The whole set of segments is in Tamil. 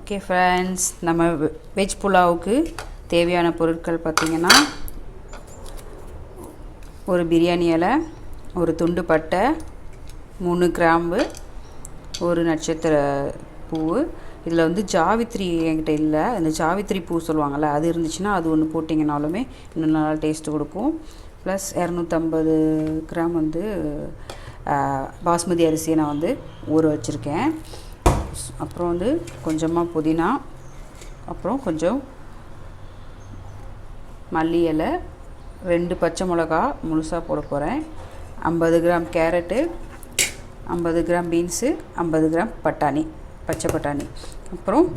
ஓகே ஃப்ரெண்ட்ஸ், நம்ம வெஜ் புலாவுக்கு தேவையான பொருட்கள் பார்த்திங்கன்னா, ஒரு பிரியாணி இலை, ஒரு துண்டு பட்டை, 3 கிராம்பு, ஒரு நட்சத்திர பூ. இதில் வந்து ஜாவித்ரி என்கிட்ட இல்லை, இந்த ஜாவித்ரி பூ சொல்லுவாங்கள்ல, அது இருந்துச்சுன்னா அது ஒன்று போட்டிங்கனாலுமே இன்னும் நல்லா டேஸ்ட்டு கொடுக்கும். ப்ளஸ் 250 கிராம் வந்து பாஸ்மதி அரிசியை நான் வந்து ஊற வச்சுருக்கேன். அப்புறம் வந்து கொஞ்சமாக புதினா, அப்புறம் கொஞ்சம் மல்லி இலை, 2 பச்சை மிளகா முழுசாக போட போகிறேன், 50 gram carrot, 50 gram beans, 50 gram பட்டாணி, பச்சை பட்டாணி, அப்புறம்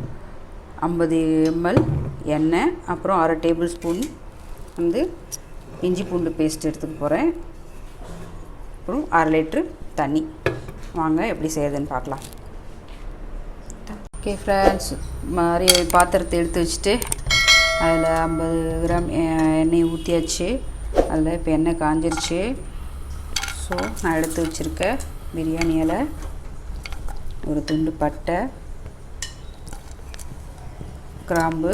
50 ml எண்ணெய், அப்புறம் 1/2 டேபிள் ஸ்பூன் வந்து இஞ்சி பூண்டு பேஸ்ட் எடுத்துக்க போகிறேன், அப்புறம் 1/2 லிட்ரு தண்ணி. வாங்க எப்படி செய்யறதுன்னு பார்க்கலாம். ஓகே ஃப்ரெண்ட்ஸ், மாதிரி பாத்திரத்தை எடுத்து வச்சுட்டு அதில் 50 கிராம் எண்ணெய் ஊற்றியாச்சு. அதில் இப்போ எண்ணெய் காஞ்சிருச்சு. ஸோ நான் எடுத்து வச்சுருக்க பிரியாணி இலை, ஒரு துண்டு பட்டை, கிராம்பு,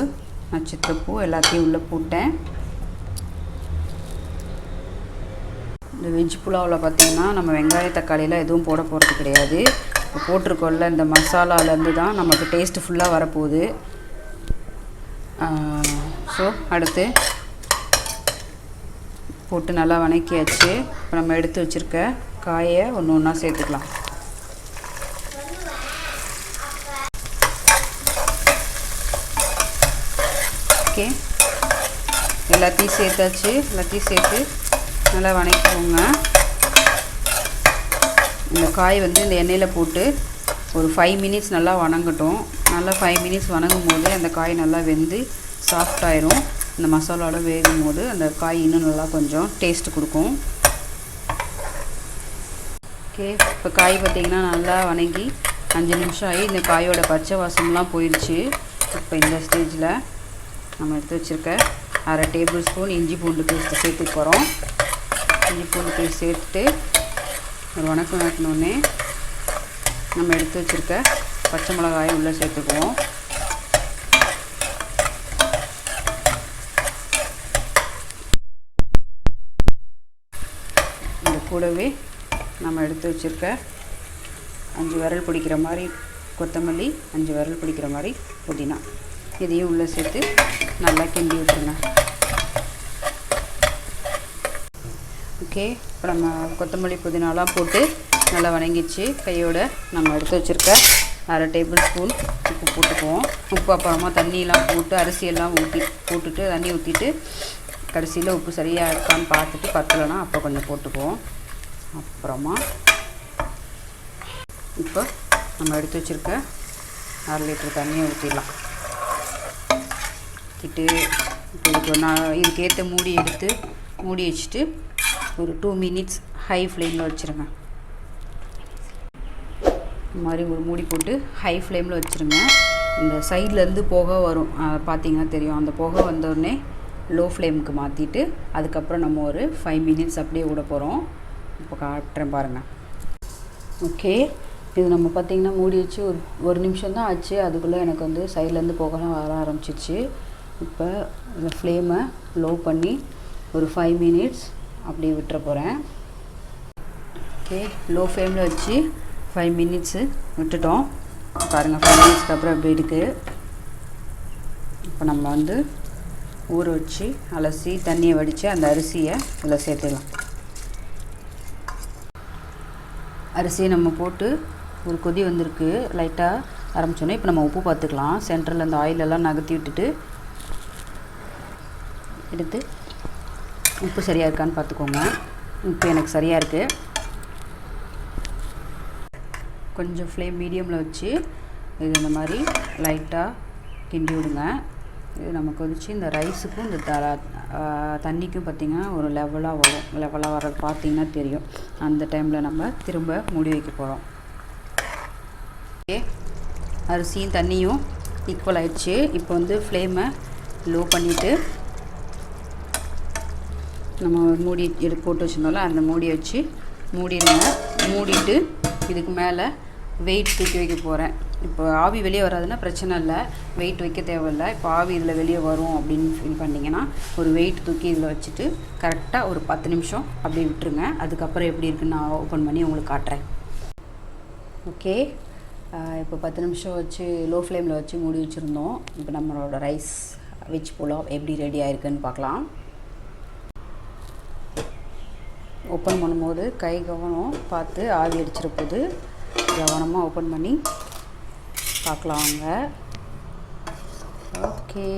நட்சத்திரப்பூ எல்லாத்தையும் உள்ளே போட்டேன். இந்த வெஜ் புலாவில் பார்த்திங்கன்னா நம்ம வெங்காய தக்காளியெலாம் எதுவும் போட போகிறது கிடையாது. இப்போ போட்டிருக்கோம்ல, இந்த மசாலாலேருந்து தான் நமக்கு டேஸ்ட்டு ஃபுல்லாக வரப்போகுது. ஸோ அடுத்து போட்டு நல்லா வதக்கியாச்சு. இப்போ நம்ம எடுத்து வச்சுருக்க காயை ஒன்று ஒன்றா சேர்த்துக்கலாம். ஓகே, எல்லாத்தையும் சேர்த்தாச்சு. எல்லாத்தையும் சேர்த்து நல்லா வதக்கிக்கோங்க. இந்த காய் வந்து இந்த எண்ணெயில் போட்டு ஒரு 5 மினிட்ஸ் நல்லா வதங்கட்டும். நல்லா 5 மினிட்ஸ் வதங்கும் போது அந்த காய் நல்லா வெந்து சாஃப்டாயிரும். இந்த மசாலாவோட வேகும் போது அந்த காய் இன்னும் நல்லா கொஞ்சம் டேஸ்ட்டு கொடுக்கும். ஓகே, இப்போ காய் பார்த்திங்கன்னா நல்லா வதங்கி 5 நிமிஷம் ஆகி இந்த காயோட பச்சை வாசம்லாம் போயிடுச்சு. இப்போ இந்த ஸ்டேஜில் நம்ம எடுத்து வச்சுருக்க 1/2 டேபிள் ஸ்பூன் இஞ்சி பூண்டு பேஸ்ட்டு சேர்த்துக்க போகிறோம். இஞ்சி பூண்டு பேஸ்ட் சேர்த்துட்டு ஒரு வதக்கணுன்னே நம்ம எடுத்து வச்சுருக்க பச்சை மிளகாயை உள்ளே சேர்த்துக்குவோம். இந்த கூடவே நம்ம எடுத்து வச்சுருக்க 5 விரல் பிடிக்கிற மாதிரி கொத்தமல்லி, 5 விரல் பிடிக்கிற மாதிரி புதினா, இதையும் உள்ளே சேர்த்து நல்லா கிண்டி விட்டுருங்க. ஓகே, இப்போ நம்ம கொத்தமல்லி புதினாலாம் போட்டு நல்லா வதங்கிச்சு. கையோட நம்ம எடுத்து வச்சுருக்க 1/2 டேபிள் ஸ்பூன் உப்பு போட்டுக்குவோம். உப்பு அப்புறமா தண்ணியெலாம் போட்டு அரிசியெல்லாம் போட்டுட்டு தண்ணி ஊற்றிட்டு கடைசியில் உப்பு சரியாக இருக்கான்னு பார்த்துட்டு பத்தலைன்னா அப்போ கொஞ்சம் போட்டுக்குவோம். அப்புறமா இப்போ நம்ம எடுத்து வச்சுருக்க 1/2 லிட்டர் தண்ணியை ஊற்றிடலாம். ஊற்றிட்டு இப்போ இதுக்கேற்ற மூடி எடுத்து மூடி வச்சுட்டு ஒரு 2 மினிட்ஸ் ஹை ஃப்ளேமில் வச்சுருங்க. இந்த மாதிரி ஒரு மூடி போட்டு ஹை ஃப்ளேமில் வச்சுருங்க. இந்த சைட்லேருந்து புகை வரும், பார்த்திங்கன்னா தெரியும். அந்த புகை வந்தோடனே லோ ஃப்ளேமுக்கு மாற்றிட்டு அதுக்கப்புறம் நம்ம ஒரு 5 மினிட்ஸ் அப்படியே விட போகிறோம். இப்போ காட்டுறேன் பாருங்கள். ஓகே, இது நம்ம பார்த்திங்கன்னா மூடி வச்சு ஒரு நிமிஷம் தான் ஆச்சு. அதுக்குள்ளே எனக்கு வந்து சைட்லேருந்து புகைலாம் வர ஆரம்பிச்சிச்சு. இப்போ இந்த ஃப்ளேமை லோ பண்ணி ஒரு 5 மினிட்ஸ் அப்படியே விட்டுற போகிறேன். ஓகே, லோ ஃப்ளேமில் வச்சு 5 மினிட்ஸு விட்டுட்டோம். பாருங்கள், 5 மினிட்ஸ்க்கு அப்புறம் அப்படி இருக்குது. இப்போ நம்ம வந்து ஊற வச்சு அலசி தண்ணியை வடித்து அந்த அரிசியை இதில் சேர்த்துக்கலாம். அரிசியை நம்ம போட்டு ஒரு கொதி வந்திருக்கு, லைட்டாக ஆரம்பித்தோன்னே இப்போ நம்ம உப்பு பார்த்துக்கலாம். சென்டரில் அந்த ஆயிலெல்லாம் நகர்த்தி விட்டுட்டு எடுத்து உப்பு சரியாக இருக்கான்னு பார்த்துக்கோங்க. உப்பு எனக்கு சரியாக இருக்குது. கொஞ்சம் ஃப்ளேம் மீடியமில் வச்சு இது இந்த மாதிரி லைட்டாக கிண்டி விடுங்க. இது நம்ம கொதித்து இந்த ரைஸுக்கும் இந்த தண்ணிக்கும் பார்த்திங்கன்னா ஒரு லெவலாக வரும். லெவலாக வர பார்த்திங்கன்னா தெரியும். அந்த டைமில் நம்ம திரும்ப மூடி வைக்க போகிறோம். ஓகே, அரிசியும் தண்ணியும் ஈக்குவல் ஆயிடுச்சு. இப்போ வந்து ஃப்ளேமை லோ பண்ணிவிட்டு நம்ம மூடி போட்டு வச்சுருந்தோம்ல, அந்த மூடியை வச்சு மூடிடுங்க. மூடிட்டு இதுக்கு மேலே வெயிட் தூக்கி வைக்க போகிறேன். இப்போ ஆவி வெளியே வராதுன்னா பிரச்சனை இல்லை, வெயிட் வைக்க தேவையில்லை. இப்போ ஆவி இதில் வெளியே வரும் அப்படின்னு ஃபீல் பண்ணிங்கன்னா ஒரு வெயிட் தூக்கி இதில் வச்சுட்டு கரெக்டாக ஒரு 10 நிமிஷம் அப்படியே விட்டுருங்க. அதுக்கப்புறம் எப்படி இருக்குன்னு நான் ஓப்பன் பண்ணி உங்களுக்கு காட்டுறேன். ஓகே, இப்போ 10 நிமிஷம் வச்சு லோ ஃப்ளேமில் வச்சு மூடி வச்சுருந்தோம். இப்போ நம்மளோட ரைஸ் வெஜ் புலாவ் எப்படி ரெடி ஆகிருக்குன்னு பார்க்கலாம். ஓப்பன் பண்ணும்போது கை கவனம் பார்த்து ஆவி அடிச்சிட போது கவனமாக ஓப்பன் பண்ணி பார்க்கலாங்க. ஓகே,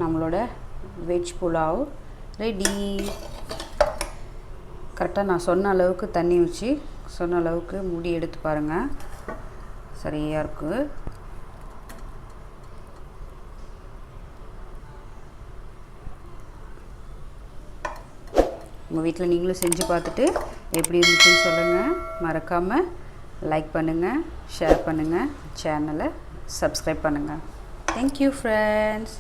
நம்மளோட வெஜ் புலாவ் ரெடி. கரெக்டாக நான் சொன்ன அளவுக்கு தண்ணி ஊற்றி சொன்ன அளவுக்கு மூடி எடுத்து பாருங்கள், சரியாக இருக்குது. உங்கள் வீட்டில் நீங்களும் செஞ்சு பார்த்துட்டு எப்படி இருந்துச்சுன்னு சொல்லுங்கள். மறக்காமல் லைக் பண்ணுங்கள், ஷேர் பண்ணுங்கள், சேனலை சப்ஸ்கிரைப் பண்ணுங்கள். Thank you friends.